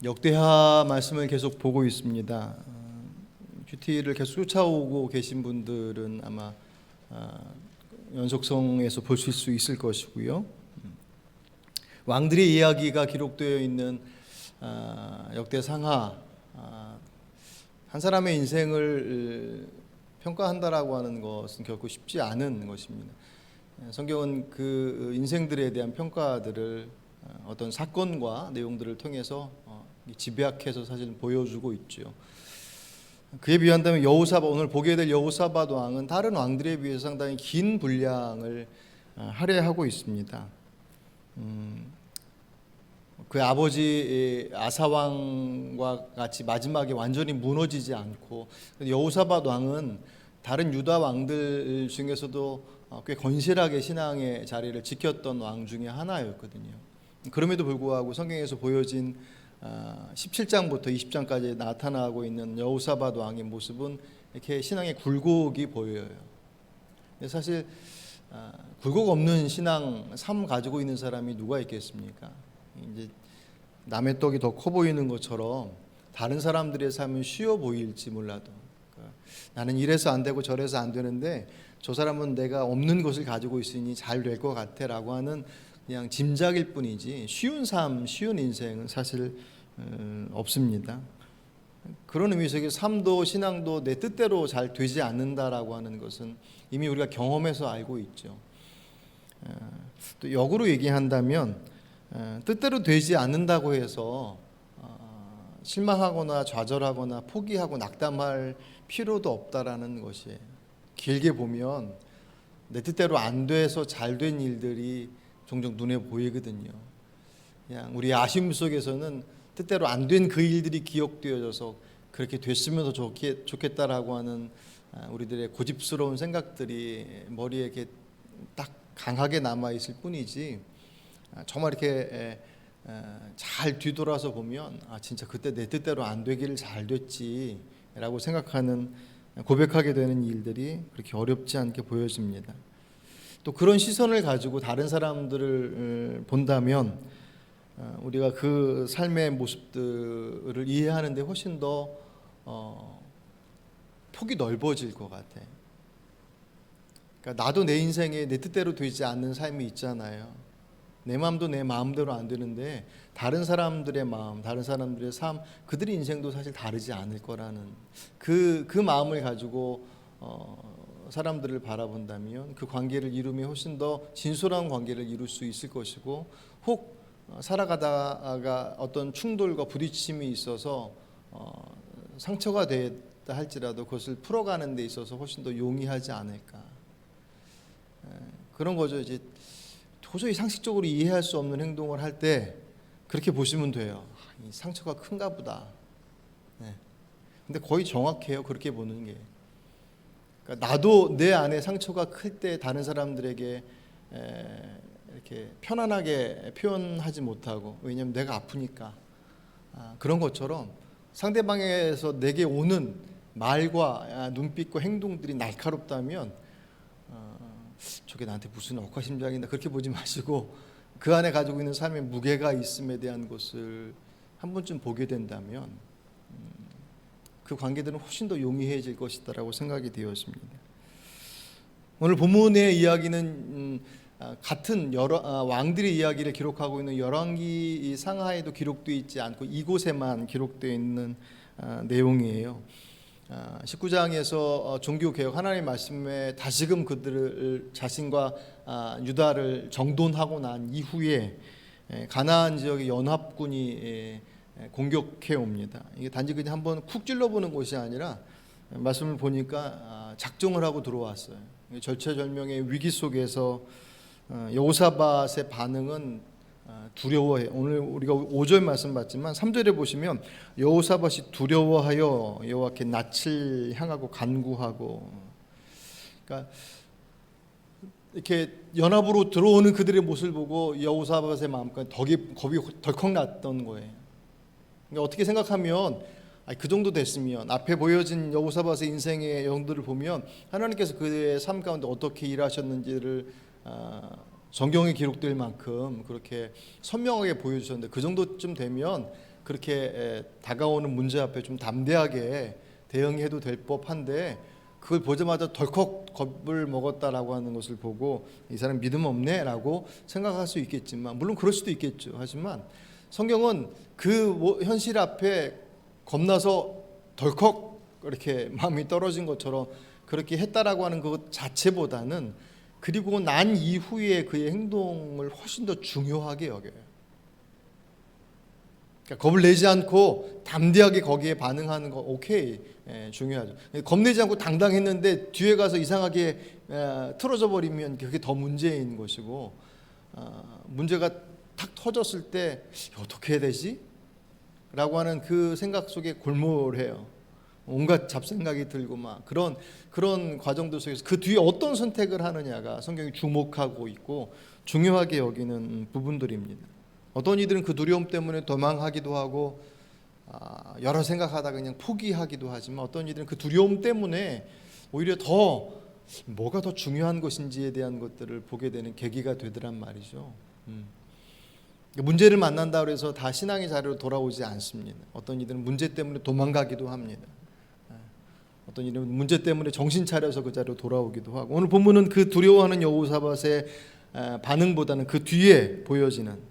역대하 말씀을 계속 보고 있습니다. GT를 계속 쫓아오고 계신 분들은 아마 연속성에서 보실 수 있을 것이고요. 왕들의 이야기가 기록되어 있는 역대상하, 한 사람의 인생을 평가한다라고 하는 것은 결코 쉽지 않은 것입니다. 성경은 그 인생들에 대한 평가들을 어떤 사건과 내용들을 통해서 집약해서 사실 보여주고 있죠. 그에 비한다면 여호사밧, 오늘 보게 될 여호사밧 왕은 다른 왕들에 비해서 상당히 긴 분량을 할애하고 있습니다. 그 아버지 아사 왕과 같이 마지막에 완전히 무너지지 않고, 여호사밧 왕은 다른 유다 왕들 중에서도 꽤 건실하게 신앙의 자리를 지켰던 왕 중에 하나였거든요. 그럼에도 불구하고 성경에서 보여진 17장부터 20장까지 나타나고 있는 여호사밧 왕의 모습은 이렇게 신앙의 굴곡이 보여요. 사실 굴곡 없는 신앙 삶 가지고 있는 사람이 누가 있겠습니까? 이제 남의 떡이 더 커 보이는 것처럼 다른 사람들의 삶은 쉬워 보일지 몰라도, 나는 이래서 안 되고 저래서 안 되는데 저 사람은 내가 없는 것을 가지고 있으니 잘 될 것 같아 라고 하는 그냥 짐작일 뿐이지 쉬운 삶, 쉬운 인생은 사실 없습니다. 그런 의미에서 삶도 신앙도 내 뜻대로 잘 되지 않는다라고 하는 것은 이미 우리가 경험해서 알고 있죠. 또 역으로 얘기한다면 뜻대로 되지 않는다고 해서 실망하거나 좌절하거나 포기하고 낙담할 필요도 없다라는 것이에요. 길게 보면 내 뜻대로 안 돼서 잘 된 일들이 종종 눈에 보이거든요. 그냥 우리 아쉬움 속에서는 뜻대로 안 된 그 일들이 기억되어져서 그렇게 됐으면 더 좋겠다라고 하는 우리들의 고집스러운 생각들이 머리에 이렇게 딱 강하게 남아 있을 뿐이지, 정말 이렇게 잘 뒤돌아서 보면 진짜 그때 내 뜻대로 안 되기를 잘 됐지라고 생각하는, 고백하게 되는 일들이 그렇게 어렵지 않게 보여집니다. 또 그런 시선을 가지고 다른 사람들을 본다면 우리가 그 삶의 모습들을 이해하는 데 훨씬 더 폭이 넓어질 것 같아요. 그러니까 나도 내 인생에 내 뜻대로 되지 않는 삶이 있잖아요. 내 마음도 내 마음대로 안 되는데 다른 사람들의 마음, 다른 사람들의 삶, 그들의 인생도 사실 다르지 않을 거라는 그 마음을 가지고 사람들을 바라본다면 그 관계를 이루면 훨씬 더 진솔한 관계를 이룰 수 있을 것이고, 혹 살아가다가 어떤 충돌과 부딪힘이 있어서 상처가 됐다 할지라도 그것을 풀어가는 데 있어서 훨씬 더 용이하지 않을까, 그런 거죠. 이제 도저히 상식적으로 이해할 수 없는 행동을 할 때 그렇게 보시면 돼요. 이 상처가 큰가 보다. 근데 거의 정확해요, 그렇게 보는 게. 그러니까 나도 내 안에 상처가 클 때 다른 사람들에게 이렇게 편안하게 표현하지 못하고, 왜냐하면 내가 아프니까, 그런 것처럼 상대방에서 내게 오는 말과 눈빛과 행동들이 날카롭다면 저게 나한테 무슨 억하심장이나 그렇게 보지 마시고 그 안에 가지고 있는 삶의 무게가 있음에 대한 것을 한 번쯤 보게 된다면 그 관계들은 훨씬 더 용이해질 것이다라고 생각이 되었습니다. 오늘 본문의 이야기는 같은 여러 왕들의 이야기를 기록하고 있는 열왕기 상하에도 기록되어 있지 않고 이곳에만 기록되어 있는 내용이에요. 19장에서 종교개혁, 하나님의 말씀에 다시금 그들을 자신과 유다를 정돈하고 난 이후에 가나안 지역의 연합군이 공격해 옵니다. 이게 단지 그냥 한번 쿡 찔러보는 것이 아니라 말씀을 보니까 작정을 하고 들어왔어요. 절체절명의 위기 속에서 여호사밧의 반응은 두려워해. 오늘 우리가 5절 말씀 봤지만 3절에 보시면 여호사밧이 두려워하여 여호와께 낯을 향하고 간구하고, 그러니까 이렇게 연합으로 들어오는 그들의 모습을 보고 여호사밧의 마음까지 겁이 덜컥 났던 거예요. 그러니까 어떻게 생각하면 그 정도 됐으면, 앞에 보여진 여호사밧의 인생의 영들을 보면 하나님께서 그의 삶 가운데 어떻게 일하셨는지를 성경에 기록될 만큼 그렇게 선명하게 보여주셨는데, 그 정도쯤 되면 그렇게 다가오는 문제 앞에 좀 담대하게 대응해도 될 법한데 그걸 보자마자 덜컥 겁을 먹었다라고 하는 것을 보고 이 사람 믿음 없네라고 생각할 수 있겠지만, 물론 그럴 수도 있겠죠. 하지만 성경은 그 현실 앞에 겁나서 덜컥 이렇게 마음이 떨어진 것처럼 그렇게 했다라고 하는 것 자체보다는 그리고 난 이후에 그의 행동을 훨씬 더 중요하게 여겨요. 그러니까 겁을 내지 않고 담대하게 거기에 반응하는 거 오케이, 중요하죠. 겁내지 않고 당당했는데 뒤에 가서 이상하게 틀어져 버리면 그게 더 문제인 것이고, 문제가 탁 터졌을 때 어떻게 해야 되지? 라고 하는 그 생각 속에 골몰해요. 온갖 잡생각이 들고 막 그런 과정들 속에서 그 뒤에 어떤 선택을 하느냐가 성경이 주목하고 있고 중요하게 여기는 부분들입니다. 어떤 이들은 그 두려움 때문에 도망하기도 하고 여러 생각하다가 그냥 포기하기도 하지만, 어떤 이들은 그 두려움 때문에 오히려 더 뭐가 더 중요한 것인지에 대한 것들을 보게 되는 계기가 되더란 말이죠. 문제를 만난다 그래서 다 신앙의 자리로 돌아오지 않습니다. 어떤 이들은 문제 때문에 도망가기도 합니다. 어떤 이들은 문제 때문에 정신 차려서 그 자리로 돌아오기도 하고, 오늘 본문은 그 두려워하는 여호사밧의 반응보다는 그 뒤에 보여지는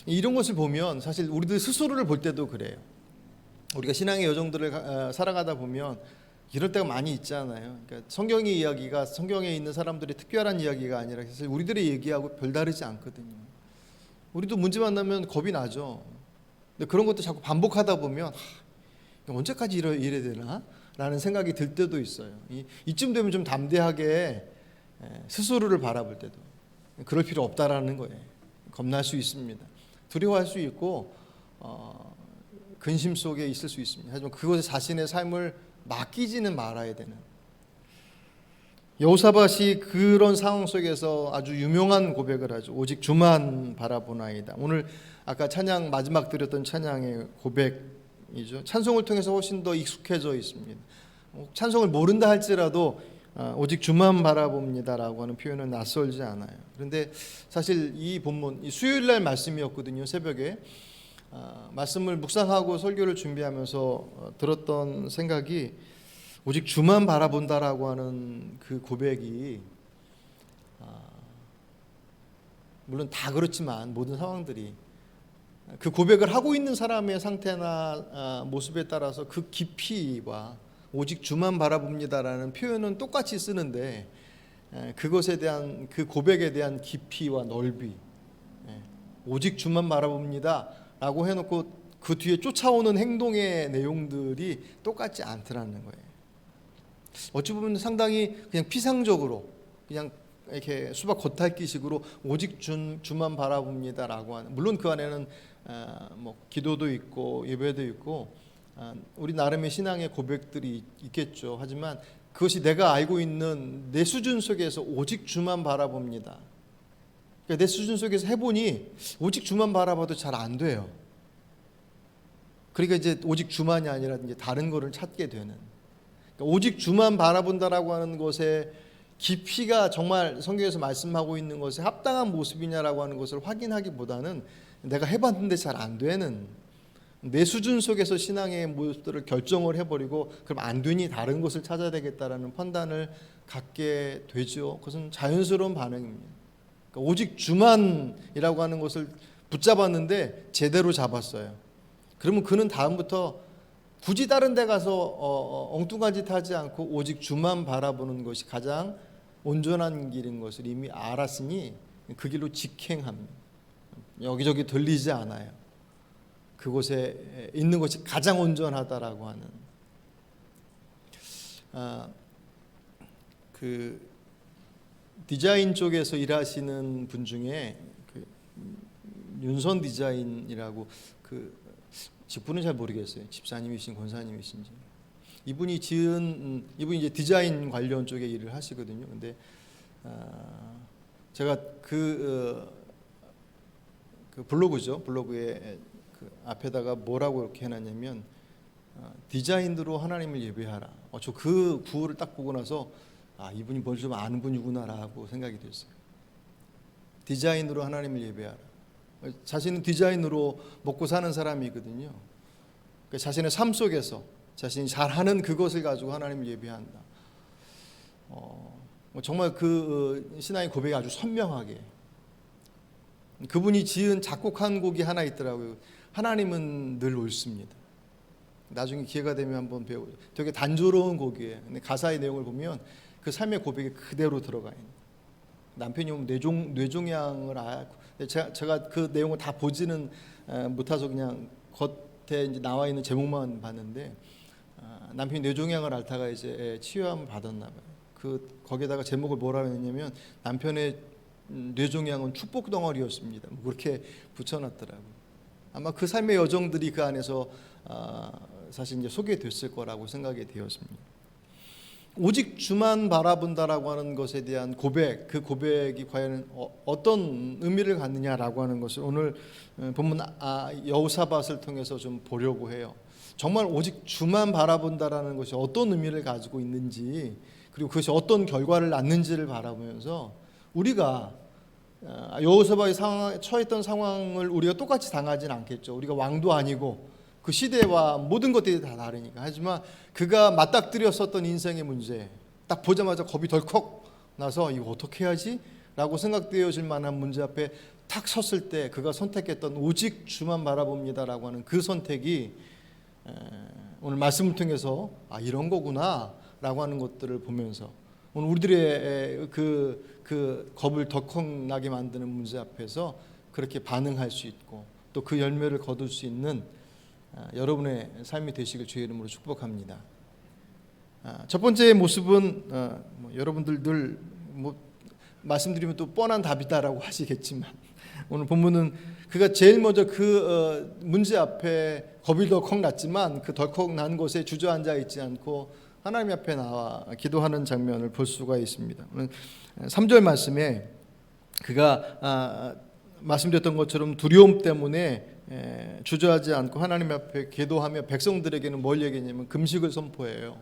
이런 것을 보면, 사실 우리들 스스로를 볼 때도 그래요. 우리가 신앙의 여정들을 살아가다 보면 이럴 때가 많이 있잖아요. 그러니까 성경의 이야기가 성경에 있는 사람들의 특별한 이야기가 아니라 사실 우리들의 얘기하고 별다르지 않거든요. 우리도 문제 만나면 겁이 나죠. 근데 그런 것도 자꾸 반복하다 보면 언제까지 이래야 되나? 라는 생각이 들 때도 있어요. 이쯤 되면 좀 담대하게 스스로를 바라볼 때도 그럴 필요 없다라는 거예요. 겁날 수 있습니다. 두려워할 수 있고 근심 속에 있을 수 있습니다. 하지만 그것에 자신의 삶을 맡기지는 말아야 되는, 여호사밧이 그런 상황 속에서 아주 유명한 고백을 하죠. 오직 주만 바라보나이다. 오늘 아까 찬양 마지막 드렸던 찬양의 고백이죠. 찬송을 통해서 훨씬 더 익숙해져 있습니다. 찬송을 모른다 할지라도 오직 주만 바라봅니다라고 하는 표현은 낯설지 않아요. 그런데 사실 이 본문, 이 수요일 날 말씀이었거든요. 새벽에 말씀을 묵상하고 설교를 준비하면서 들었던 생각이, 오직 주만 바라본다라고 하는 그 고백이, 물론 다 그렇지만 모든 상황들이 그 고백을 하고 있는 사람의 상태나 모습에 따라서 그 깊이와 오직 주만 바라봅니다라는 표현은 똑같이 쓰는데, 그것에 대한 그 고백에 대한 깊이와 넓이, 오직 주만 바라봅니다 라고 해놓고 그 뒤에 쫓아오는 행동의 내용들이 똑같지 않더라는 거예요. 어찌 보면 상당히 그냥 피상적으로 그냥 이렇게 수박 겉핥기식으로 오직 주만 바라봅니다라고 하는, 물론 그 안에는 뭐 기도도 있고 예배도 있고 우리 나름의 신앙의 고백들이 있겠죠. 하지만 그것이 내가 알고 있는 내 수준 속에서 오직 주만 바라봅니다. 그러니까 내 수준 속에서 해보니 오직 주만 바라봐도 잘 안 돼요. 그러니까 이제 오직 주만이 아니라 이제 다른 거를 찾게 되는. 그러니까 오직 주만 바라본다라고 하는 것에 깊이가 정말 성경에서 말씀하고 있는 것에 합당한 모습이냐라고 하는 것을 확인하기보다는 내가 해봤는데 잘 안 되는, 내 수준 속에서 신앙의 모습들을 결정을 해버리고 그럼 안 되니 다른 것을 찾아야 되겠다라는 판단을 갖게 되죠. 그것은 자연스러운 반응입니다. 그러니까 오직 주만이라고 하는 것을 붙잡았는데 제대로 잡았어요. 그러면 그는 다음부터 굳이 다른 데 가서 엉뚱한 짓 하지 않고 오직 주만 바라보는 것이 가장 온전한 길인 것을 이미 알았으니 그 길로 직행합니다. 여기저기 들리지 않아요. 그곳에 있는 것이 가장 온전하다라고 하는, 그 디자인 쪽에서 일하시는 분 중에 그 윤선 디자인이라고, 그 직분은 잘 모르겠어요. 집사님이신 권사님이신지. 이분이 이제 디자인 관련 쪽에 일을 하시거든요. 근데 제가 그 블로그죠. 블로그에 그 앞에다가 뭐라고 이렇게 해놨냐면 디자인으로 하나님을 예배하라. 저 그 구호를 딱 보고 나서 이분이 뭘 좀 아는 분이구나라고 생각이 됐어요. 디자인으로 하나님을 예배하라. 자신은 디자인으로 먹고 사는 사람이거든요. 그러니까 자신의 삶 속에서 자신이 잘하는 그것을 가지고 하나님을 예배한다. 정말 그 신앙의 고백이 아주 선명하게, 그분이 지은 작곡한 곡이 하나 있더라고요. 하나님은 늘 옳습니다. 나중에 기회가 되면 한번 배우죠. 되게 단조로운 곡이에요. 근데 가사의 내용을 보면 그 삶의 고백이 그대로 들어가 있는. 남편이 오면 뇌종양을 앓고, 제가 그 내용을 다 보지는 못해서 그냥 겉에 이제 나와 있는 제목만 봤는데, 남편이 뇌종양을 앓다가 이제 치유함을 받았나 봐요. 거기에다가 제목을 뭐라고 했냐면 남편의 뇌종양은 축복 덩어리였습니다. 뭐 그렇게 붙여놨더라고요. 아마 그 삶의 여정들이 그 안에서 사실 이제 소개됐을 거라고 생각이 되었습니다. 오직 주만 바라본다라고 하는 것에 대한 고백, 그 고백이 과연 어떤 의미를 갖느냐라고 하는 것을 오늘 본문 여호사밧을 통해서 좀 보려고 해요. 정말 오직 주만 바라본다라는 것이 어떤 의미를 가지고 있는지, 그리고 그것이 어떤 결과를 낳는지를 바라보면서 우리가 여호사밧이 처했던 상황을 우리가 똑같이 당하지는 않겠죠. 우리가 왕도 아니고 그 시대와 모든 것들이 다 다르니까. 하지만 그가 맞닥뜨렸었던 인생의 문제, 딱 보자마자 겁이 덜컥 나서 이거 어떻게 해야지? 라고 생각되어질 만한 문제 앞에 탁 섰을 때 그가 선택했던 오직 주만 바라봅니다 라고 하는 그 선택이 오늘 말씀을 통해서 이런 거구나 라고 하는 것들을 보면서 오늘 우리들의 그 겁을 덜컥 나게 만드는 문제 앞에서 그렇게 반응할 수 있고 또 그 열매를 거둘 수 있는 여러분의 삶이 되시길 주의 이름으로 축복합니다. 첫 번째 모습은 여러분들 늘 말씀드리면 또 뻔한 답이다라고 하시겠지만 오늘 본문은 그가 제일 먼저 그 문제 앞에 겁이 덜컥 났지만 그 덜컥 난 곳에 주저앉아 있지 않고 하나님 앞에 나와 기도하는 장면을 볼 수가 있습니다. 3절 말씀에 그가 말씀드렸던 것처럼 두려움 때문에 주저하지 않고 하나님 앞에 기도하며 백성들에게는 뭘 얘기했냐면 금식을 선포해요.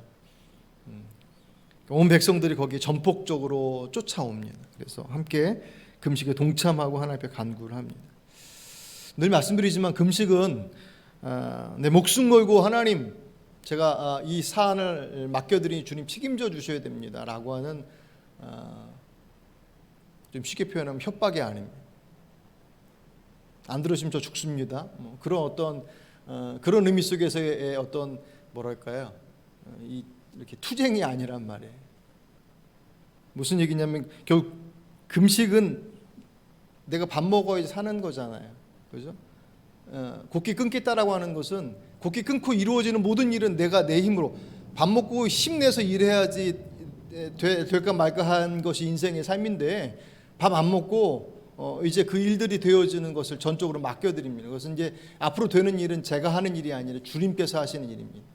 온 백성들이 거기에 전폭적으로 쫓아옵니다. 그래서 함께 금식에 동참하고 하나님 앞에 간구를 합니다. 늘 말씀드리지만 금식은 내 목숨 걸고 하나님, 제가 이 사안을 맡겨드리니 주님 책임져 주셔야 됩니다 라고 하는, 좀 쉽게 표현하면 협박이 아닙니다. 안 들으시면 저 죽습니다. 그런 어떤 그런 의미 속에서의 어떤 뭐랄까요, 이렇게 투쟁이 아니란 말이에요. 무슨 얘기냐면 결국 금식은 내가 밥 먹어야 사는 거잖아요, 그죠? 곡기 끊겠다라고 하는 것은 곡기 끊고 이루어지는 모든 일은 내가 내 힘으로 밥 먹고 힘내서 일해야지 될까 말까 한 것이 인생의 삶인데 밥 안 먹고 이제 그 일들이 되어지는 것을 전적으로 맡겨드립니다. 그것은 이제 앞으로 되는 일은 제가 하는 일이 아니라 주님께서 하시는 일입니다.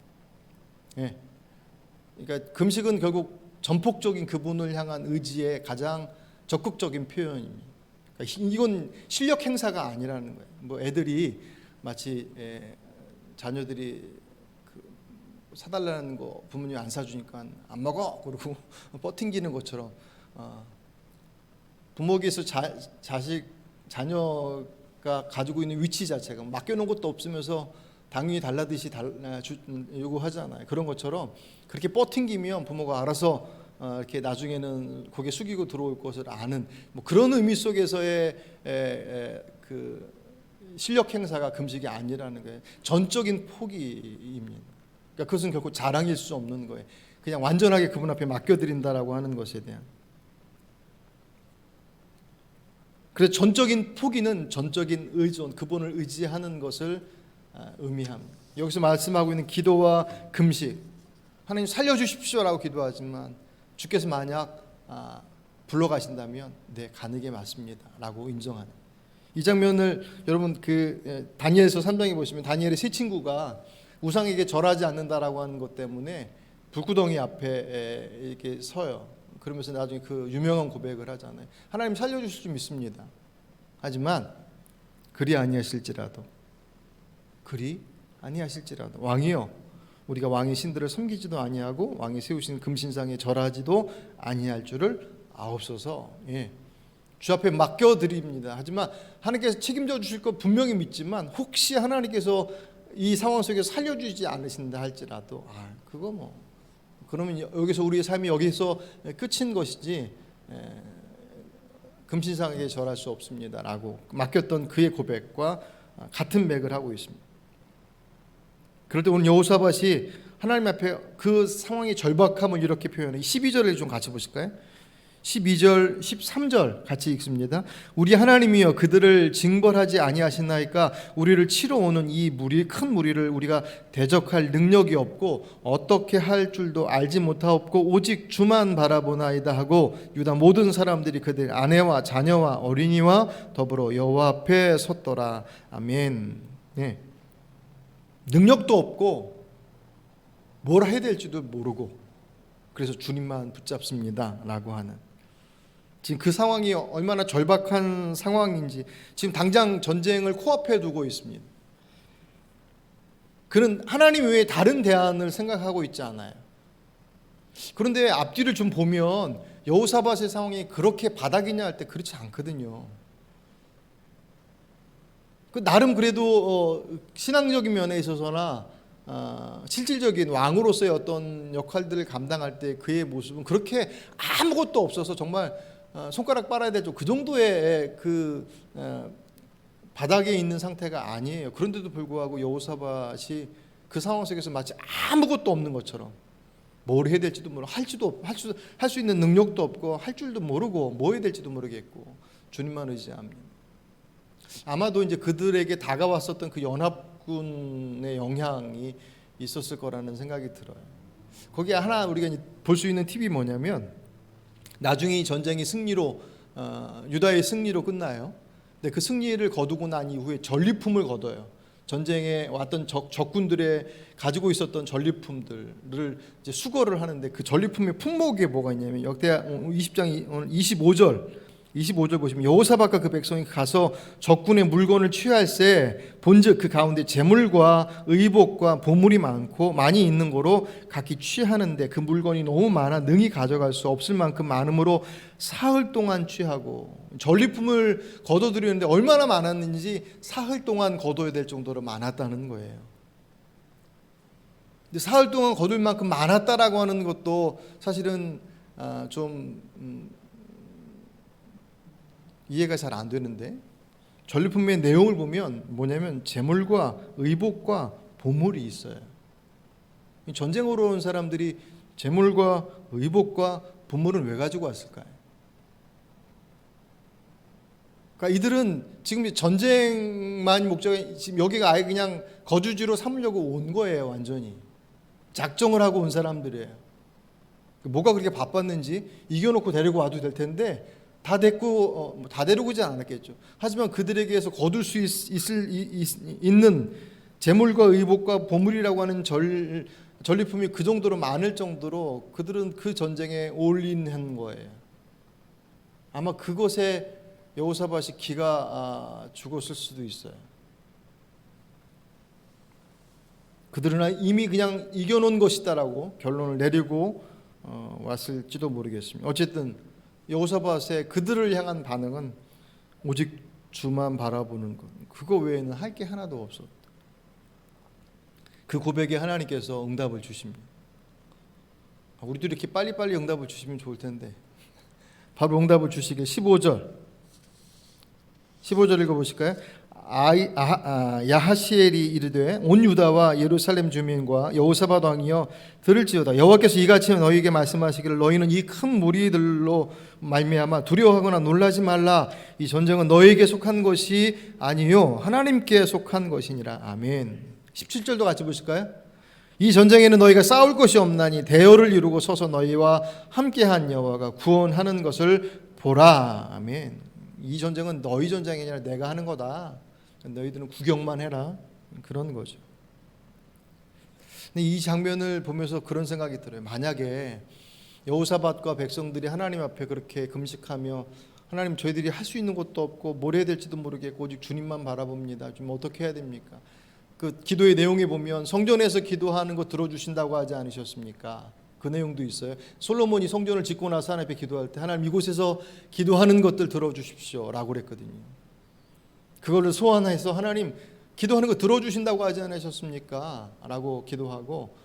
예. 그러니까 금식은 결국 전폭적인 그분을 향한 의지의 가장 적극적인 표현입니다. 그러니까 이건 실력 행사가 아니라는 거예요. 뭐 애들이 마치 자녀들이 사달라는 거 부모님이 안 사주니까 안 먹어 그러고 버팅기는 것처럼 부모에게서 자녀가 가지고 있는 위치 자체가 맡겨놓은 것도 없으면서 당연히 달라듯이 요구하잖아요. 그런 것처럼 그렇게 버팅기면 부모가 알아서 이렇게 나중에는 고개 숙이고 들어올 것을 아는 뭐 그런 의미 속에서의 그 실력 행사가 금식이 아니라는 거예요. 전적인 포기입니다. 그러니까 그것은 결코 자랑일 수 없는 거예요. 그냥 완전하게 그분 앞에 맡겨드린다라고 하는 것에 대한. 그래서 전적인 포기는 전적인 의존, 그분을 의지하는 것을 의미합니다. 여기서 말씀하고 있는 기도와 금식, 하나님 살려주십시오라고 기도하지만 주께서 만약 불러가신다면 네, 가는 게 맞습니다 라고 인정하는 이 장면을 여러분 다니엘서 3장에 보시면 다니엘의 세 친구가 우상에게 절하지 않는다라고 하는 것 때문에 불구덩이 앞에 이렇게 서요. 그러면서 나중에 그 유명한 고백을 하잖아요. 하나님 살려주실 줄 믿습니다. 하지만 그리 아니하실지라도 왕이요, 우리가 왕의 신들을 섬기지도 아니하고 왕이 세우신 금신상에 절하지도 아니할 줄을 아옵소서. 예. 주 앞에 맡겨드립니다. 하지만 하나님께서 책임져 주실 거 분명히 믿지만 혹시 하나님께서 이 상황 속에서 살려주지 않으신다 할지라도 그거 뭐 그러면 여기서 우리의 삶이 여기서 끝인 것이지 금신상에게 절할 수 없습니다라고 맡겼던 그의 고백과 같은 맥을 하고 있습니다. 그럴 때 오늘 여호사밧이 하나님 앞에 그 상황의 절박함을 이렇게 표현해 12절을 좀 같이 보실까요? 12절, 13절 같이 읽습니다. 우리 하나님이여 그들을 징벌하지 아니하시나이까 우리를 치러 오는 이 무리 큰 무리를 우리가 대적할 능력이 없고 어떻게 할 줄도 알지 못하옵고 오직 주만 바라보나이다 하고 유다 모든 사람들이 그들 아내와 자녀와 어린이와 더불어 여호와 앞에 섰더라. 아멘. 네. 능력도 없고 뭘 해야 될지도 모르고 그래서 주님만 붙잡습니다 라고 하는, 지금 그 상황이 얼마나 절박한 상황인지 지금 당장 전쟁을 코앞에 두고 있습니다. 그는 하나님 외에 다른 대안을 생각하고 있지 않아요. 그런데 앞뒤를 좀 보면 여호사밧의 상황이 그렇게 바닥이냐 할 때 그렇지 않거든요. 나름 그래도 신앙적인 면에 있어서나 실질적인 왕으로서의 어떤 역할들을 감당할 때 그의 모습은 그렇게 아무것도 없어서 정말 손가락 빨아야 되죠. 그 정도의 그 바닥에 있는 상태가 아니에요. 그런데도 불구하고 여호사밧이 그 상황 속에서 마치 아무것도 없는 것처럼 뭘 해야 될지도 모르고 할 수 있는 능력도 없고 할 줄도 모르고 뭐 해야 될지도 모르겠고 주님만 의지합니다. 아마도 이제 그들에게 다가왔었던 그 연합군의 영향이 있었을 거라는 생각이 들어요. 거기에 하나 우리가 볼 수 있는 팁이 뭐냐면 나중에 이 전쟁이 승리로 유다의 승리로 끝나요. 근데 그 승리를 거두고 난 이후에 전리품을 거둬요. 전쟁에 왔던 적군들의 가지고 있었던 전리품들을 이제 수거를 하는데 그 전리품의 품목에 뭐가 있냐면 역대하 20장 25절 보시면 여호사밧과 그 백성이 가서 적군의 물건을 취할새 본즉 그 가운데 재물과 의복과 보물이 많이 있는 거로 각기 취하는데 그 물건이 너무 많아 능히 가져갈 수 없을 만큼 많으므로 사흘 동안 취하고, 전리품을 거둬들이는데 얼마나 많았는지 사흘 동안 거둬야 될 정도로 많았다는 거예요. 근데 사흘 동안 거둘 만큼 많았다라고 하는 것도 사실은 좀 이해가 잘 안 되는데, 전리품의 내용을 보면 뭐냐면 재물과 의복과 보물이 있어요. 전쟁으로 온 사람들이 재물과 의복과 보물은 왜 가지고 왔을까요? 그러니까 이들은 지금 전쟁만 목적이 지금 여기가 아예 그냥 거주지로 삼으려고 온 거예요. 완전히 작정을 하고 온 사람들이에요. 뭐가 그렇게 바빴는지 이겨놓고 데리고 와도 될 텐데 다 데리고지 않았겠죠. 하지만 그들에게서 거둘 수 있는 재물과 의복과 보물이라고 하는 전리품이 그 정도로 많을 정도로 그들은 그 전쟁에 올인한 거예요. 아마 그것에 여호사밧이 기가 죽었을 수도 있어요. 그들은 이미 그냥 이겨놓은 것이다라고 결론을 내리고 왔을지도 모르겠습니다. 어쨌든 여호사밧의 그들을 향한 반응은 오직 주만 바라보는 것, 그거 외에는 할 게 하나도 없었다. 그 고백에 하나님께서 응답을 주십니다. 우리도 이렇게 빨리빨리 응답을 주시면 좋을 텐데 바로 응답을 주시길 15절 읽어보실까요? 야하시엘이 이르되 온 유다와 예루살렘 주민과 여호사밧 왕이여 들을지어다. 여호와께서 이같이 너희에게 말씀하시기를 너희는 이 큰 무리들로 말미암아 두려워하거나 놀라지 말라. 이 전쟁은 너희에게 속한 것이 아니요 하나님께 속한 것이니라. 아멘. 17절도 같이 보실까요? 이 전쟁에는 너희가 싸울 것이 없나니 대열을 이루고 서서 너희와 함께한 여호와가 구원하는 것을 보라. 아멘. 이 전쟁은 너희 전쟁이 아니라 내가 하는 거다. 너희들은 구경만 해라. 그런 거죠. 근데 이 장면을 보면서 그런 생각이 들어요. 만약에 여호사밧과 백성들이 하나님 앞에 그렇게 금식하며 하나님 저희들이 할 수 있는 것도 없고 뭘 해야 될지도 모르겠고 오직 주님만 바라봅니다. 좀 어떻게 해야 됩니까? 그 기도의 내용에 보면 성전에서 기도하는 거 들어주신다고 하지 않으셨습니까? 그 내용도 있어요. 솔로몬이 성전을 짓고 나서 하나님 앞에 기도할 때 하나님 이곳에서 기도하는 것들 들어주십시오 라고 그랬거든요. 그거를 소환해서 하나님 기도하는 거 들어주신다고 하지 않으셨습니까? 라고 기도하고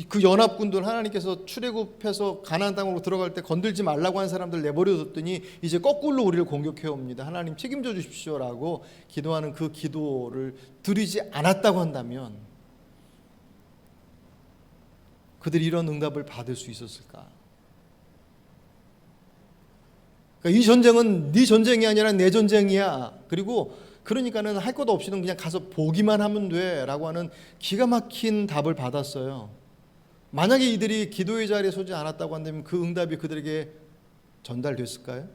그 연합군들 하나님께서 출애굽해서 가나안 땅으로 들어갈 때 건들지 말라고 한 사람들 내버려뒀더니 이제 거꾸로 우리를 공격해 옵니다. 하나님 책임져 주십시오라고 기도하는 그 기도를 드리지 않았다고 한다면 그들이 이런 응답을 받을 수 있었을까? 그러니까 이 전쟁은 네 전쟁이 아니라 내 전쟁이야. 그러니까는 할 것 없이는 그냥 가서 보기만 하면 돼라고 하는 기가 막힌 답을 받았어요. 만약에 이들이 기도의 자리에 서지 않았다고 한다면 그 응답이 그들에게 전달됐을까요?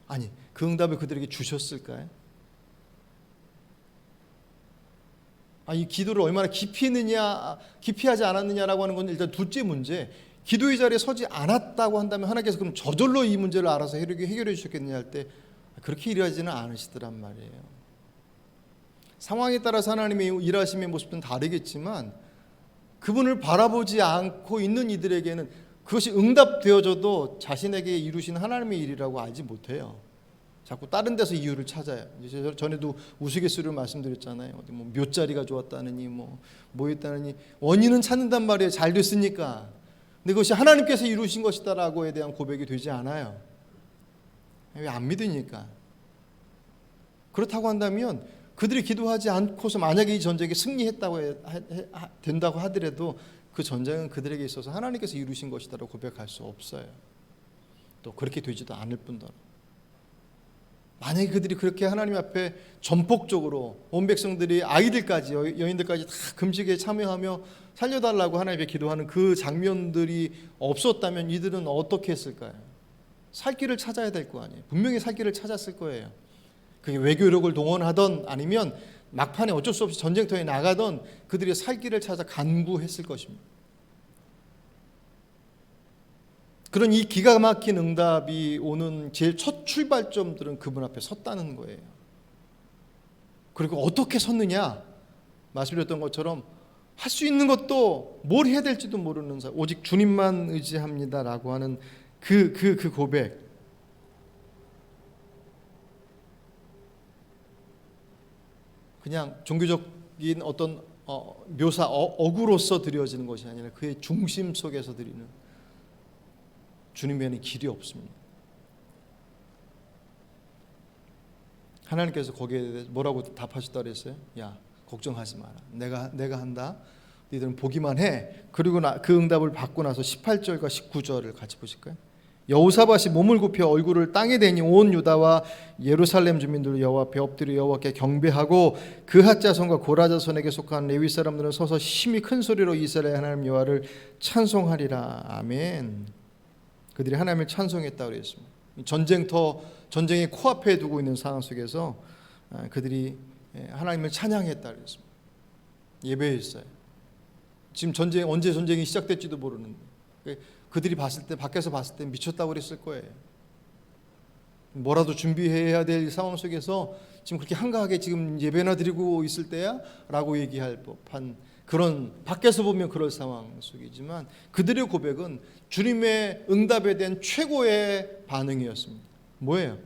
아니, 그 응답을 그들에게 주셨을까요? 이 기도를 얼마나 깊이 했느냐, 깊이 하지 않았느냐라고 하는 건 일단 둘째 문제. 기도의 자리에 서지 않았다고 한다면 하나님께서 그럼 저절로 이 문제를 알아서 해결해 주셨겠느냐 할 때 그렇게 일하지는 않으시더란 말이에요. 상황에 따라서 하나님의 일하심의 모습은 다르겠지만 그분을 바라보지 않고 있는 이들에게는 그것이 응답되어져도 자신에게 이루신 하나님의 일이라고 알지 못해요. 자꾸 다른 데서 이유를 찾아요. 전에도 우스갯소리로 말씀드렸잖아요. 어디 뭐 묘자리가 좋았다느니 뭐 했다느니 원인은 찾는단 말이에요. 잘 됐으니까. 근데 그것이 하나님께서 이루신 것이다라고에 대한 고백이 되지 않아요. 왜 안 믿으니까. 그렇다고 한다면 그들이 기도하지 않고서 만약에 이 전쟁에 승리했다고 된다고 하더라도 그 전쟁은 그들에게 있어서 하나님께서 이루신 것이다라고 고백할 수 없어요. 또 그렇게 되지도 않을 뿐더러 만약에 그들이 그렇게 하나님 앞에 전폭적으로 온 백성들이 아이들까지 여인들까지 다 금식에 참여하며 살려달라고 하나님께 기도하는 그 장면들이 없었다면 이들은 어떻게 했을까요? 살 길을 찾아야 될 거 아니에요. 분명히 살 길을 찾았을 거예요. 그게 외교력을 동원하던 아니면 막판에 어쩔 수 없이 전쟁터에 나가던 그들이 살 길을 찾아 간구했을 것입니다. 그런 이 기가 막힌 응답이 오는 제일 첫 출발점들은 그분 앞에 섰다는 거예요. 그리고 어떻게 섰느냐? 말씀드렸던 것처럼 할 수 있는 것도 뭘 해야 될지도 모르는 사람, 오직 주님만 의지합니다라고 하는 그 고백. 그냥 종교적인 어떤 묘사, 어구로서 드려지는 것이 아니라 그의 중심 속에서 드리는 주님 외에는 길이 없습니다. 하나님께서 거기에 대해서 뭐라고 답하셨다 그랬어요? 야, 걱정하지 마라. 내가 한다. 너희들은 보기만 해. 그리고 그 응답을 받고 나서 18절과 19절을 같이 보실까요? 여호사밧이 몸을 굽혀 얼굴을 땅에 대니 온 유다와 예루살렘 주민들 여호와 앞에 엎드려 여호와께 경배하고 그핫 자손과 고라 자손에게 속한 레위 사람들은 서서 심히 큰 소리로 이스라엘 하나님 여호와를 찬송하리라. 아멘. 그들이 하나님을 찬송했다고 그랬습니다. 전쟁의 코앞에 두고 있는 상황 속에서 그들이 하나님을 찬양했다고 그랬습니다. 예배했어요. 지금 언제 전쟁이 시작될지도 모르는데 그들이 밖에서 봤을 때 미쳤다고 그랬을 거예요. 뭐라도 준비해야 될 상황 속에서 지금 그렇게 한가하게 지금 예배나 드리고 있을 때야? 라고 얘기할 법한 그런, 밖에서 보면 그럴 상황 속이지만 그들의 고백은 주님의 응답에 대한 최고의 반응이었습니다. 뭐예요?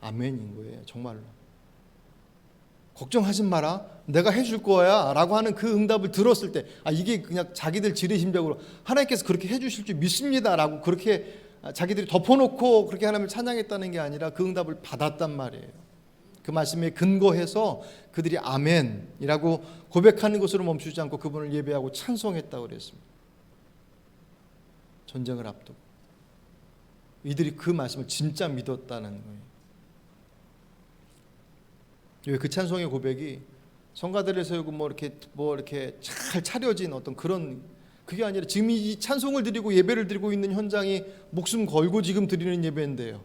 아멘인 거예요. 정말로. 걱정하지 마라. 내가 해줄 거야 라고 하는 그 응답을 들었을 때 이게 그냥 자기들 지레심적으로 하나님께서 그렇게 해주실 줄 믿습니다 라고 그렇게 자기들이 덮어놓고 그렇게 하나님을 찬양했다는 게 아니라 그 응답을 받았단 말이에요. 그 말씀에 근거해서 그들이 아멘이라고 고백하는 것으로 멈추지 않고 그분을 예배하고 찬송했다고 그랬습니다. 전쟁을 앞두고 이들이 그 말씀을 진짜 믿었다는 거예요. 그 찬송의 고백이 성가대를 세우고 뭐 이렇게 잘 차려진 어떤 그런, 그게 아니라 지금 이 찬송을 드리고 예배를 드리고 있는 현장이 목숨 걸고 지금 드리는 예배인데요.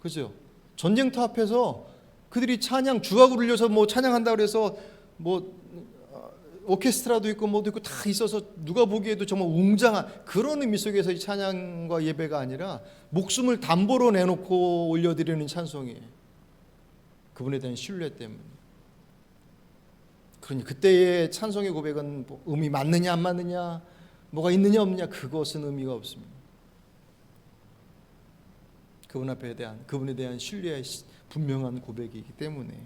그죠? 전쟁터 앞에서 그들이 찬양 주악을 울려서 뭐 찬양한다고 해서 뭐 오케스트라도 있고 뭐도 있고 다 있어서 누가 보기에도 정말 웅장한 그런 의미 속에서 이 찬양과 예배가 아니라 목숨을 담보로 내놓고 올려드리는 찬송이에요. 그분에 대한 신뢰 때문에. 그러니 그때의 찬송의 고백은 뭐 음이 맞느냐 안 맞느냐, 뭐가 있느냐 없느냐, 그것은 의미가 없습니다. 그분에 대한 신뢰의 분명한 고백이기 때문에.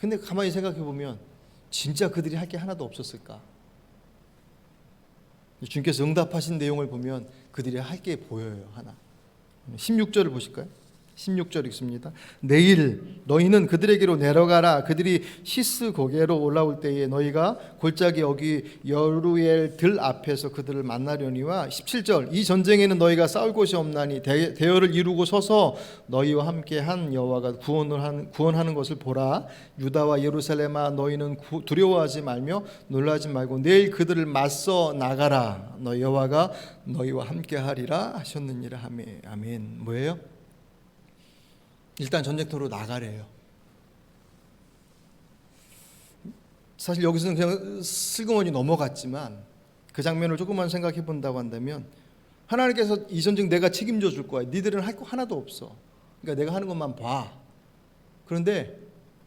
근데 가만히 생각해 보면 진짜 그들이 할 게 하나도 없었을까? 주님께서 응답하신 내용을 보면 그들이 할 게 보여요. 하나. 16절을 보실까요? 16절 읽습니다. 내일 너희는 그들에게로 내려가라. 그들이 시스 고개로 올라올 때에 너희가 골짜기 여기 여루엘 들 앞에서 그들을 만나려니와 17절 이 전쟁에는 너희가 싸울 곳이 없나니 대열을 이루고 서서 너희와 함께 한 여호와가 구원하는 것을 보라. 유다와 예루살렘아 너희는 두려워하지 말며 놀라지 말고 내일 그들을 맞서 나가라. 너희 여호와가 너희와 함께 하리라 하셨느니라. 아멘. 뭐예요? 일단 전쟁터로 나가래요. 사실 여기서는 그냥 슬그머니 넘어갔지만 그 장면을 조금만 생각해 본다고 한다면 하나님께서 이 전쟁 내가 책임져 줄 거야. 니들은 할 거 하나도 없어. 그러니까 내가 하는 것만 봐. 그런데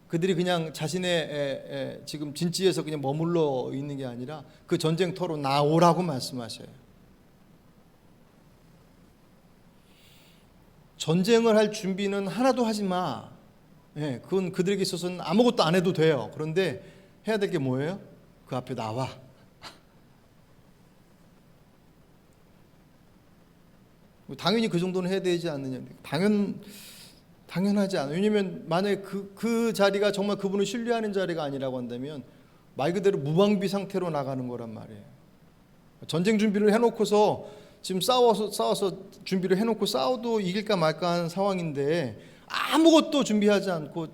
그들이 그냥 자신의 지금 진지에서 그냥 머물러 있는 게 아니라 그 전쟁터로 나오라고 말씀하셔요. 전쟁을 할 준비는 하나도 하지 마. 그건 그들에게 있어서는 아무것도 안 해도 돼요. 그런데 해야 될 게 뭐예요? 그 앞에 나와. 당연히 그 정도는 해야 되지 않느냐. 당연하지 않아요. 왜냐하면 만약에 그 자리가 정말 그분을 신뢰하는 자리가 아니라고 한다면 말 그대로 무방비 상태로 나가는 거란 말이에요. 전쟁 준비를 해놓고서 지금 싸워서 준비를 해놓고 싸워도 이길까 말까 하는 상황인데 아무것도 준비하지 않고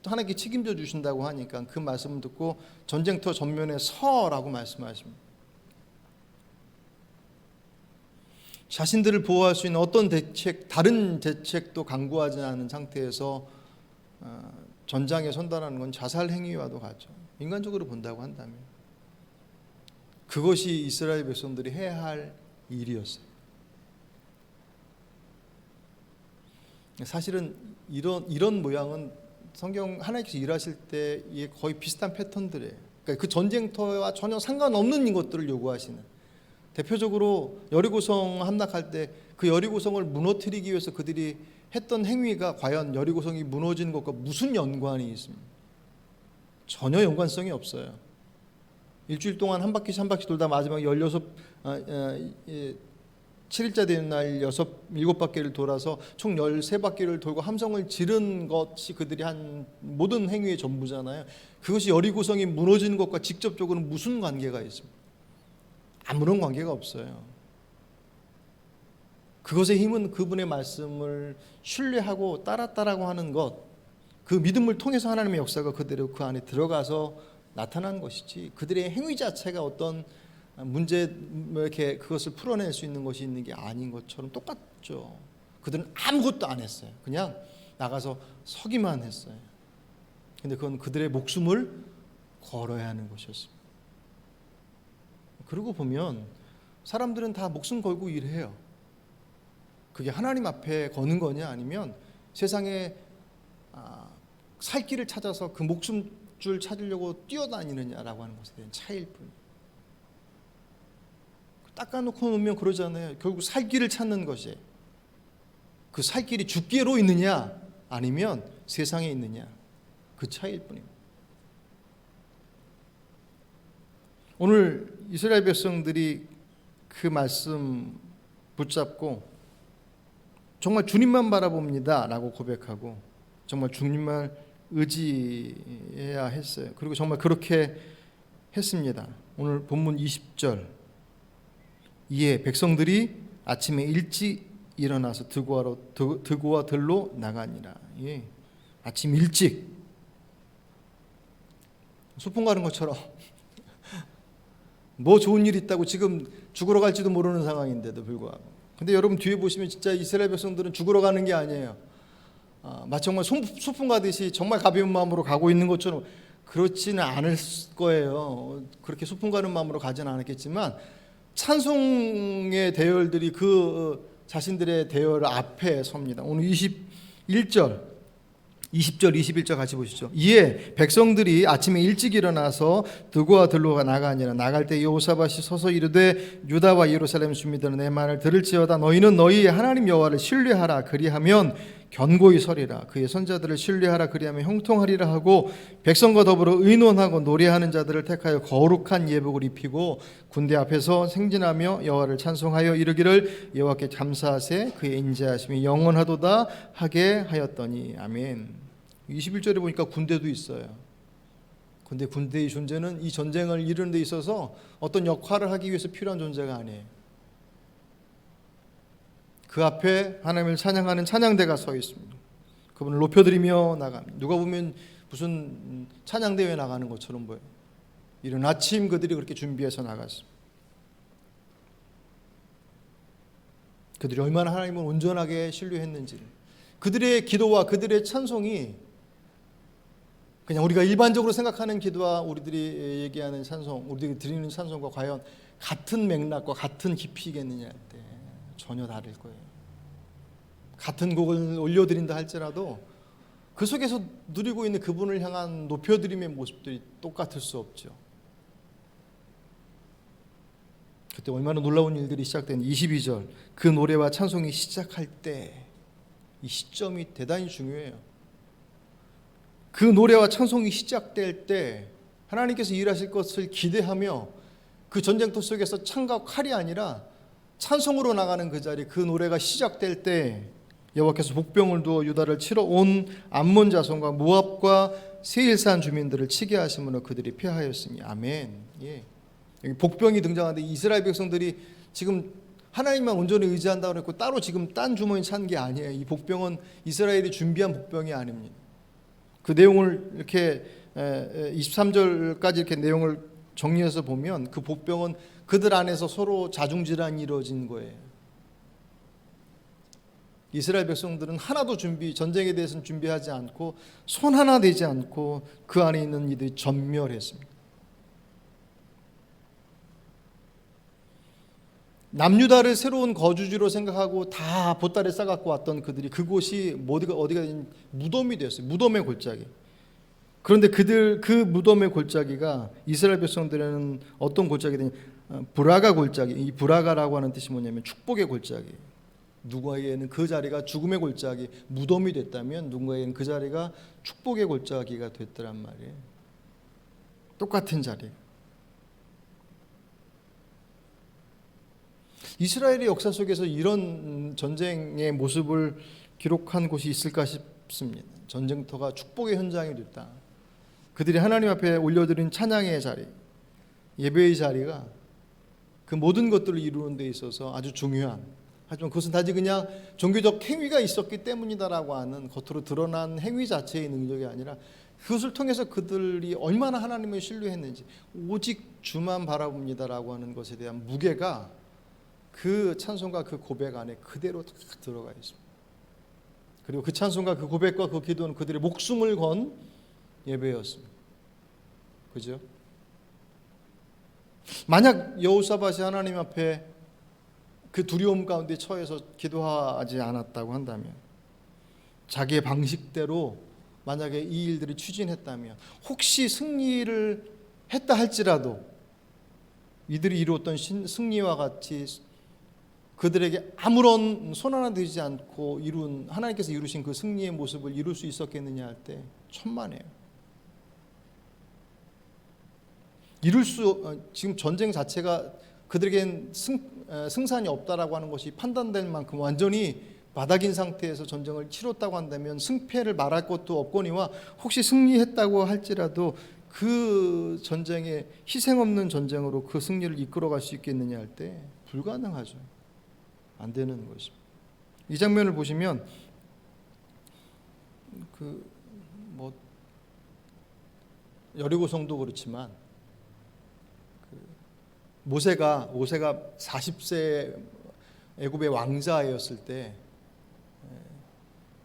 하나님께 책임져 주신다고 하니까 그 말씀을 듣고 전쟁터 전면에 서라고 말씀하십니다. 자신들을 보호할 수 있는 어떤 다른 대책도 강구하지 않은 상태에서 전장에 선다는 건 자살 행위와도 같죠. 인간적으로 본다고 한다면 그것이 이스라엘 백성들이 해야 할 일이었어요. 사실은 이런 모양은 성경 하나님께서 일하실 때에 거의 비슷한 패턴들이에요. 그러니까 그 전쟁터와 전혀 상관없는 것들을 요구하시는. 대표적으로 여리고성 함락할 때 그 여리고성을 무너뜨리기 위해서 그들이 했던 행위가 과연 여리고성이 무너지는 것과 무슨 연관이 있습니까? 전혀 연관성이 없어요. 일주일 동안 한 바퀴 돌다 마지막에 7일째 되는 날 7바퀴를 돌아서 총 13바퀴를 돌고 함성을 지른 것이 그들이 한 모든 행위의 전부잖아요. 그것이 여리고성이 무너지는 것과 직접적으로 무슨 관계가 있습니까? 아무런 관계가 없어요. 그것의 힘은 그분의 말씀을 신뢰하고 따랐다라고 하는 것, 그 믿음을 통해서 하나님의 역사가 그대로 그 안에 들어가서 나타난 것이지 그들의 행위 자체가 어떤 문제 이렇게 그것을 풀어낼 수 있는 것이 있는 게 아닌 것처럼 똑같죠. 그들은 아무것도 안 했어요. 그냥 나가서 서기만 했어요. 근데 그건 그들의 목숨을 걸어야 하는 것이었습니다. 그러고 보면 사람들은 다 목숨 걸고 일해요. 그게 하나님 앞에 거는 거냐 아니면 세상에 살 길을 찾아서 그 목숨줄 찾으려고 뛰어다니느냐라고 하는 것에 대한 차이일 뿐이에요. 닦아놓고 놓으면 그러잖아요. 결국 살 길을 찾는 것이 그 살 길이 죽기로 있느냐 아니면 세상에 있느냐 그 차이일 뿐입니다. 오늘 이스라엘 백성들이 그 말씀 붙잡고 정말 주님만 바라봅니다 라고 고백하고 정말 주님만 의지해야 했어요. 그리고 정말 그렇게 했습니다. 오늘 본문 20절 이에 백성들이 아침에 일찍 일어나서 드고와 들로 나가니라. 예. 아침 일찍 소풍 가는 것처럼 뭐 좋은 일 있다고 지금 죽으러 갈지도 모르는 상황인데도 불구하고. 근데 여러분 뒤에 보시면 진짜 이스라엘 백성들은 죽으러 가는 게 아니에요. 마치 정말 소풍 가듯이 정말 가벼운 마음으로 가고 있는 것처럼 그렇지는 않을 거예요. 그렇게 소풍 가는 마음으로 가지는 않았겠지만 찬송의 대열들이 그 자신들의 대열 앞에 섭니다. 오늘 21절 20절 21절 같이 보시죠. 이에 백성들이 아침에 일찍 일어나서 들과 들로 나가니라. 나갈 때 여호사밧이 서서 이르되 유다와 예루살렘 주민들은 내 말을 들을지어다. 너희는 너희의 하나님 여호와를 신뢰하라. 그리하면 견고히 서리라. 그의 선자들을 신뢰하라. 그리하면 형통하리라 하고 백성과 더불어 의논하고 노래하는 자들을 택하여 거룩한 예복을 입히고 군대 앞에서 생진하며 여호와를 찬송하여 이르기를 여호와께 감사하세 그의 인자하심이 영원하도다 하게 하였더니. 아멘. 21절에 보니까 군대도 있어요. 근데 군대의 존재는 이 전쟁을 이루는 데 있어서 어떤 역할을 하기 위해서 필요한 존재가 아니에요. 그 앞에 하나님을 찬양하는 찬양대가 서 있습니다. 그분을 높여드리며 나갑니다. 누가 보면 무슨 찬양대회에 나가는 것처럼 보여요. 이른 아침 그들이 그렇게 준비해서 나갔습니다. 그들이 얼마나 하나님을 온전하게 신뢰했는지를, 그들의 기도와 그들의 찬송이 그냥 우리가 일반적으로 생각하는 기도와 우리들이 얘기하는 찬송, 우리들이 드리는 찬송과 과연 같은 맥락과 같은 깊이겠느냐 할 때 전혀 다를 거예요. 같은 곡을 올려드린다 할지라도 그 속에서 누리고 있는 그분을 향한 높여드림의 모습들이 똑같을 수 없죠. 그때 얼마나 놀라운 일들이 시작된 22절, 그 노래와 찬송이 시작할 때, 이 시점이 대단히 중요해요. 그 노래와 찬송이 시작될 때 하나님께서 일하실 것을 기대하며 그 전쟁터 속에서 창과 칼이 아니라 찬송으로 나가는 그 자리, 그 노래가 시작될 때 여호와께서 복병을 두어 유다를 치러 온 암몬 자손과 모압과 세일산 주민들을 치게 하심으로 그들이 패하였으니. 아멘. 예. 여기 복병이 등장하는데 이스라엘 백성들이 지금 하나님만 온전히 의지한다고 했고 따로 지금 딴 주머니 찬 게 아니에요. 이 복병은 이스라엘이 준비한 복병이 아닙니다. 그 내용을 이렇게 23절까지 이렇게 내용을 정리해서 보면 그 복병은 그들 안에서 서로 자중질환이 이루어진 거예요. 이스라엘 백성들은 하나도 전쟁에 대해서는 준비하지 않고 손 하나 대지 않고 그 안에 있는 이들이 전멸했습니다. 남유다를 새로운 거주지로 생각하고 다 보따리 싸갖고 왔던 그들이 그곳이 어디가 무덤이 되었어요. 무덤의 골짜기. 그런데 그 무덤의 골짜기가 이스라엘 백성들에는 어떤 골짜기냐, 브라가 골짜기. 이 브라가라고 하는 뜻이 뭐냐면 축복의 골짜기. 누구에게는 그 자리가 죽음의 골짜기, 무덤이 됐다면 누군가에게는 그 자리가 축복의 골짜기가 됐더란 말이에요. 똑같은 자리. 이스라엘의 역사 속에서 이런 전쟁의 모습을 기록한 곳이 있을까 싶습니다. 전쟁터가 축복의 현장이 됐다. 그들이 하나님 앞에 올려드린 찬양의 자리, 예배의 자리가 그 모든 것들을 이루는 데 있어서 아주 중요한, 하지만 그것은 단지 그냥 종교적 행위가 있었기 때문이다라고 하는 겉으로 드러난 행위 자체의 능력이 아니라 그것을 통해서 그들이 얼마나 하나님을 신뢰했는지, 오직 주만 바라봅니다라고 하는 것에 대한 무게가 그 찬송과 그 고백 안에 그대로 다 들어가 있습니다. 그리고 그 찬송과 그 고백과 그 기도는 그들의 목숨을 건 예배였습니다. 그죠? 만약 여호사밧이 하나님 앞에 그 두려움 가운데 처해서 기도하지 않았다고 한다면, 자기의 방식대로 만약에 이 일들을 추진했다면, 혹시 승리를 했다 할지라도 이들이 이루었던 승리와 같이 그들에게 아무런 손 하나 들지 않고 하나님께서 이루신 그 승리의 모습을 이룰 수 있었겠느냐 할 때 천만에요. 지금 전쟁 자체가 그들에겐 승산이 없다라고 하는 것이 판단될 만큼 완전히 바닥인 상태에서 전쟁을 치렀다고 한다면 승패를 말할 것도 없거니와 혹시 승리했다고 할지라도 그 전쟁에 희생 없는 전쟁으로 그 승리를 이끌어갈 수 있겠느냐 할 때 불가능하죠. 안 되는 것입니다. 이 장면을 보시면 여리고성도 그렇지만 모세가 40세 애굽의 왕자였을 때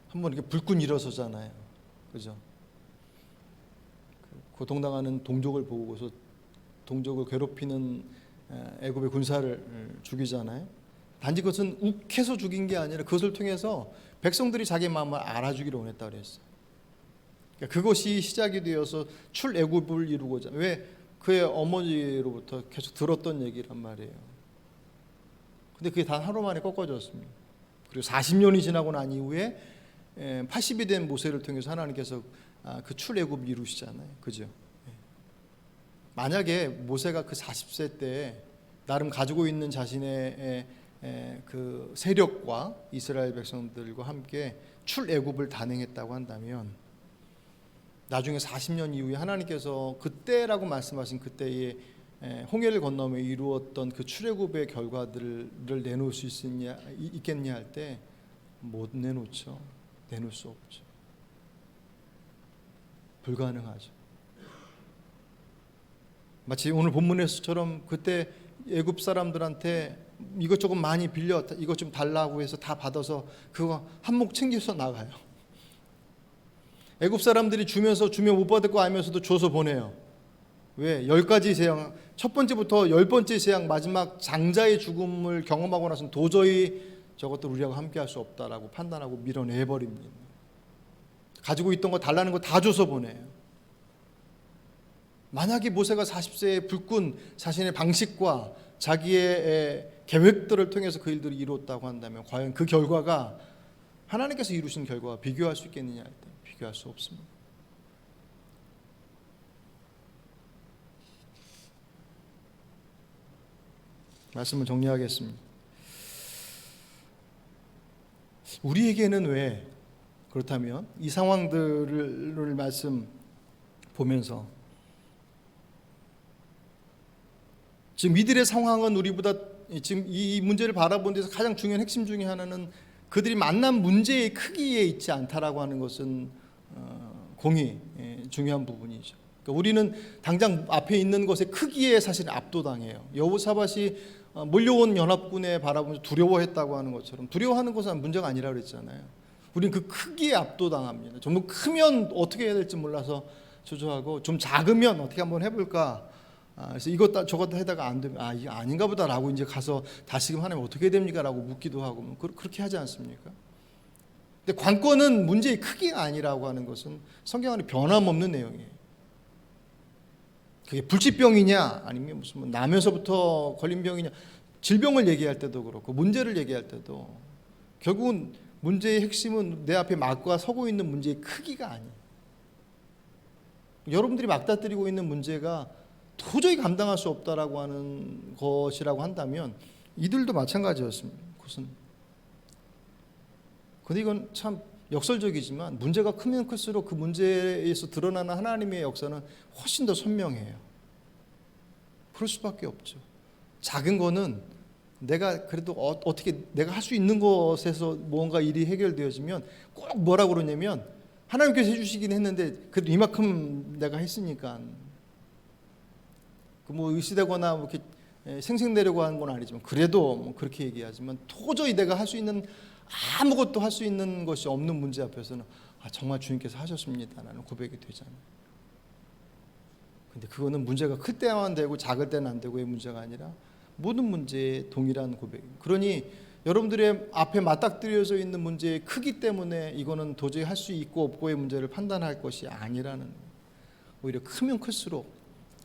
한번 이렇게 불끈 일어서잖아요. 그죠? 고통당하는 동족을 보고서 동족을 괴롭히는 애굽의 군사를 죽이잖아요. 단지 그것은 욱해서 죽인 게 아니라 그것을 통해서 백성들이 자기 마음을 알아주기를 원했다고 그랬어요. 그러니까 그것이 시작이 되어서 출애굽을 이루고자, 왜 그의 어머니로부터 계속 들었던 얘기란 말이에요. 근데 그게 단 하루 만에 꺾어졌습니다. 그리고 40년이 지나고 난 이후에 80이 된 모세를 통해서 하나님께서 그 출애굽을 이루시잖아요. 그죠? 만약에 모세가 그 40세 때 나름 가지고 있는 자신의 그 세력과 이스라엘 백성들과 함께 출애굽을 단행했다고 한다면, 나중에 40년 이후에 하나님께서 그때라고 말씀하신 그때의 홍해를 건너며 이루었던 그 출애굽의 결과들을 내놓을 수 있겠냐 할 때 못 내놓죠. 내놓을 수 없죠. 불가능하죠. 마치 오늘 본문에서처럼 그때 애굽 사람들한테 이것저것 많이 빌려 이것 좀 달라고 해서 다 받아서 그거 한몫 챙겨서 나가요. 애굽 사람들이 주면 못 받을 거 알면서도 줘서 보내요. 왜? 10가지 재앙, 첫 번째부터 10번째 재앙, 마지막 장자의 죽음을 경험하고 나서는 도저히 저것도 우리하고 함께 할 수 없다라고 판단하고 밀어내버립니다. 가지고 있던 거 달라는 거 다 줘서 보내요. 만약에 모세가 40세에 불끈 자신의 방식과 자기의 계획들을 통해서 그 일들을 이뤘다고 한다면 과연 그 결과가 하나님께서 이루신 결과와 비교할 수 있겠느냐 할 때 비교할 수 없습니다. 말씀을 정리하겠습니다. 우리에게는 왜 그렇다면 이 상황들을 말씀 보면서 지금 이들의 상황은 우리보다 지금 이 문제를 바라보는 데서 가장 중요한 핵심 중에 하나는 그들이 만난 문제의 크기에 있지 않다라고 하는 것은 공히 중요한 부분이죠. 그러니까 우리는 당장 앞에 있는 것의 크기에 사실 압도당해요. 여호사밧이 몰려온 연합군에 바라보면서 두려워했다고 하는 것처럼 두려워하는 것은 문제가 아니라 그랬잖아요. 우리는 그 크기에 압도당합니다. 좀 크면 어떻게 해야 될지 몰라서 주저하고, 좀 작으면 어떻게 한번 해볼까. 그래서 이것 저것 해다가 안 되면 이게 아닌가 보다라고 이제 가서 다시금 하나님 어떻게 됩니까라고 묻기도 하고 그렇게 하지 않습니까? 근데 관건은 문제의 크기가 아니라고 하는 것은 성경 안에 변함없는 내용이에요. 그게 불치병이냐 아니면 무슨 나면서부터 걸린 병이냐, 질병을 얘기할 때도 그렇고 문제를 얘기할 때도 결국은 문제의 핵심은 내 앞에 막과 서고 있는 문제의 크기가 아니에요. 여러분들이 맞닥뜨리고 있는 문제가 도저히 감당할 수 없다라고 하는 것이라고 한다면 이들도 마찬가지였습니다. 그것은. 근데 이건 참 역설적이지만 문제가 크면 클수록 그 문제에서 드러나는 하나님의 역사는 훨씬 더 선명해요. 그럴 수밖에 없죠. 작은 거는 내가 그래도 어떻게 내가 할 수 있는 것에서 뭔가 일이 해결되어지면 꼭 뭐라고 그러냐면 하나님께서 해주시긴 했는데 그래도 이만큼 내가 했으니까 뭐 의시되거나 뭐 이렇게 생색내려고 하는 건 아니지만 그래도 뭐 그렇게 얘기하지만 도저히 내가 할 수 있는 아무것도 할 수 있는 것이 없는 문제 앞에서는 정말 주님께서 하셨습니다라는 고백이 되잖아요. 근데 그거는 문제가 클 때만 되고 작을 때는 안 되고의 문제가 아니라 모든 문제에 동일한 고백입니다. 그러니 여러분들의 앞에 맞닥뜨려져 있는 문제의 크기 때문에 이거는 도저히 할 수 있고 없고의 문제를 판단할 것이 아니라는 거예요. 오히려 크면 클수록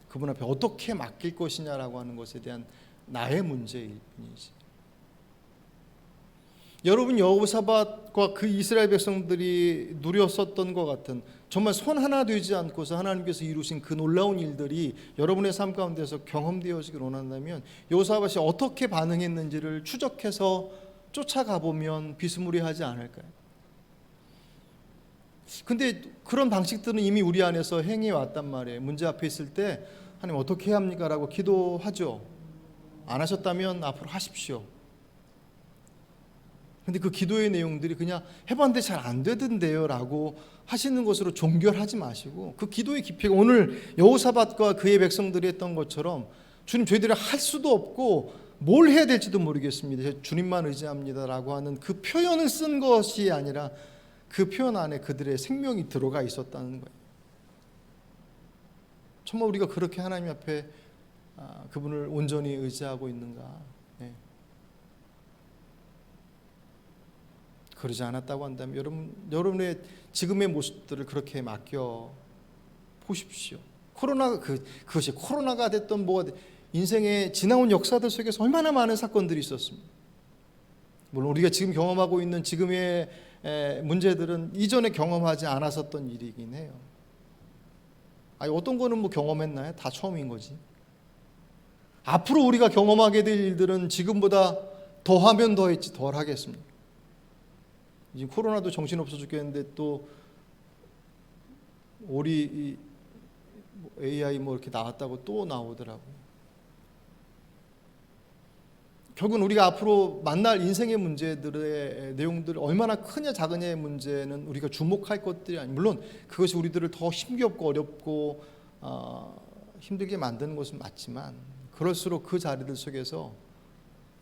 그분 앞에 어떻게 맡길 것이냐라고 하는 것에 대한 나의 문제일 뿐이지. 여러분 여호사밧과 그 이스라엘 백성들이 누렸었던 것 같은 정말 손 하나 되지 않고서 하나님께서 이루신 그 놀라운 일들이 여러분의 삶 가운데서 경험되어지길 원한다면 여호사밧이 어떻게 반응했는지를 추적해서 쫓아가 보면 비스무리하지 않을까요? 근데 그런 방식들은 이미 우리 안에서 행해 왔단 말이에요. 문제 앞에 있을 때 하나님 어떻게 해야 합니까? 라고 기도하죠. 안 하셨다면 앞으로 하십시오. 근데 그 기도의 내용들이 그냥 해봤는데 잘 안 되던데요 라고 하시는 것으로 종결하지 마시고 그 기도의 깊이가 오늘 여호사밧과 그의 백성들이 했던 것처럼 주님 저희들이 할 수도 없고 뭘 해야 될지도 모르겠습니다. 주님만 의지합니다 라고 하는 그 표현을 쓴 것이 아니라 그 표현 안에 그들의 생명이 들어가 있었다는 거예요. 정말 우리가 그렇게 하나님 앞에 그분을 온전히 의지하고 있는가. 그러지 않았다고 한다면 여러분의 지금의 모습들을 그렇게 맡겨 보십시오. 그것이 코로나가 됐던 뭐가 인생의 지나온 역사들 속에서 얼마나 많은 사건들이 있었습니다. 물론 우리가 지금 경험하고 있는 지금의 문제들은 이전에 경험하지 않았었던 일이긴 해요. 아니, 어떤 거는 뭐 경험했나요? 다 처음인 거지. 앞으로 우리가 경험하게 될 일들은 지금보다 더 하면 더 했지 덜 하겠습니다. 지금 코로나도 정신없어 죽겠는데 또 우리 AI 뭐 이렇게 나왔다고 또 나오더라고요. 결국은 우리가 앞으로 만날 인생의 문제들의 내용들 얼마나 크냐 작으냐의 문제는 우리가 주목할 것들이 아니, 물론 그것이 우리들을 더 힘겹고 어렵고 힘들게 만드는 것은 맞지만, 그럴수록 그 자리들 속에서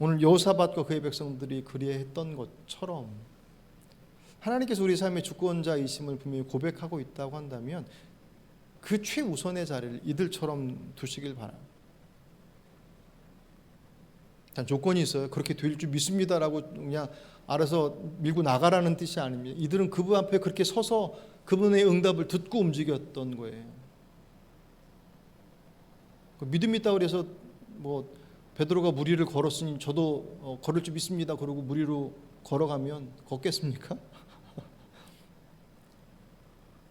오늘 여호사밧과 그의 백성들이 그리했던 것처럼 하나님께서 우리 삶의 주권자이심을 분명히 고백하고 있다고 한다면 그 최우선의 자리를 이들처럼 두시길 바랍니다. 단 조건이 있어요. 그렇게 될 줄 믿습니다라고 그냥 알아서 밀고 나가라는 뜻이 아닙니다. 이들은 그분 앞에 그렇게 서서 그분의 응답을 듣고 움직였던 거예요. 믿음이 있다고 그래서 뭐 베드로가 무리를 걸었으니 저도 걸을 줄 믿습니다. 그러고 무리로 걸어가면 걷겠습니까?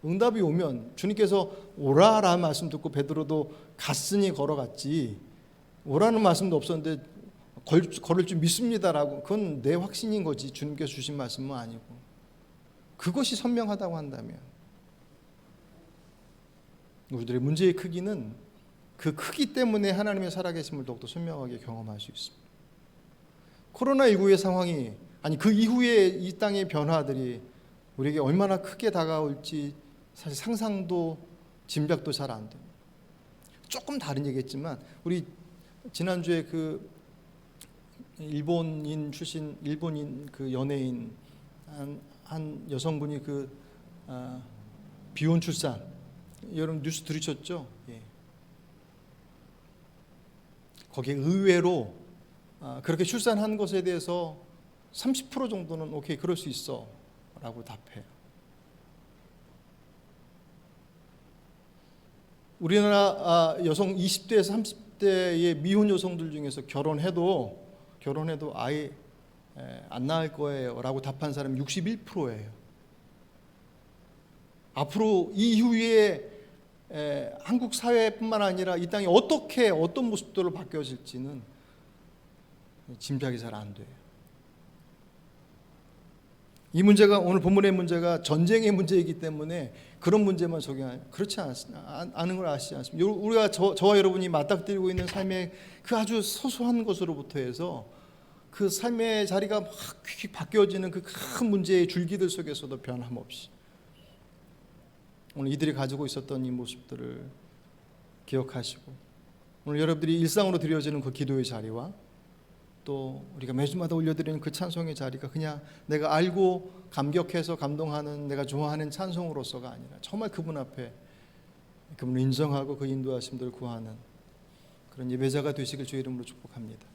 응답이 오면 주님께서 오라라는 말씀 듣고 베드로도 갔으니 걸어갔지, 오라는 말씀도 없었는데 걸을 줄 믿습니다라고, 그건 내 확신인 거지 주님께서 주신 말씀은 아니고, 그것이 선명하다고 한다면 우리들의 문제의 크기는 그 크기 때문에 하나님의 살아계심을 더욱더 선명하게 경험할 수 있습니다. 코로나19의 상황이, 아니 그 이후에 이 땅의 변화들이 우리에게 얼마나 크게 다가올지 사실 상상도 짐작도 잘 안 됩니다. 조금 다른 얘기겠지만 우리 지난주에 그 일본인 출신 일본인 그 연예인 한 여성분이 비혼 출산, 여러분 뉴스 들으셨죠? 예. 거기에 의외로 그렇게 출산한 것에 대해서 30% 정도는 오케이 그럴 수 있어 라고 답해요. 우리나라 여성 20대에서 30대의 미혼 여성들 중에서 결혼해도 아예 안 낳을 거예요 라고 답한 사람이 61%예요. 앞으로 이후에 한국 사회뿐만 아니라 이 땅이 어떤 모습들로 바뀌어질지는 짐작이 잘 안 돼요. 이 문제가, 오늘 본문의 문제가 전쟁의 문제이기 때문에 그런 문제만 그렇지 않은 걸 아시지 않습니까? 우리가 저와 여러분이 맞닥뜨리고 있는 삶의 그 아주 소소한 것으로부터 해서 그 삶의 자리가 막 휙 바뀌어지는 그 큰 문제의 줄기들 속에서도 변함없이 오늘 이들이 가지고 있었던 이 모습들을 기억하시고, 오늘 여러분들이 일상으로 드려지는 그 기도의 자리와 또 우리가 매주마다 올려드리는 그 찬송의 자리가 그냥 내가 알고 감격해서 감동하는, 내가 좋아하는 찬송으로서가 아니라 정말 그분 앞에 그분을 인정하고 그 인도하심들을 구하는 그런 예배자가 되시길 주의 이름으로 축복합니다.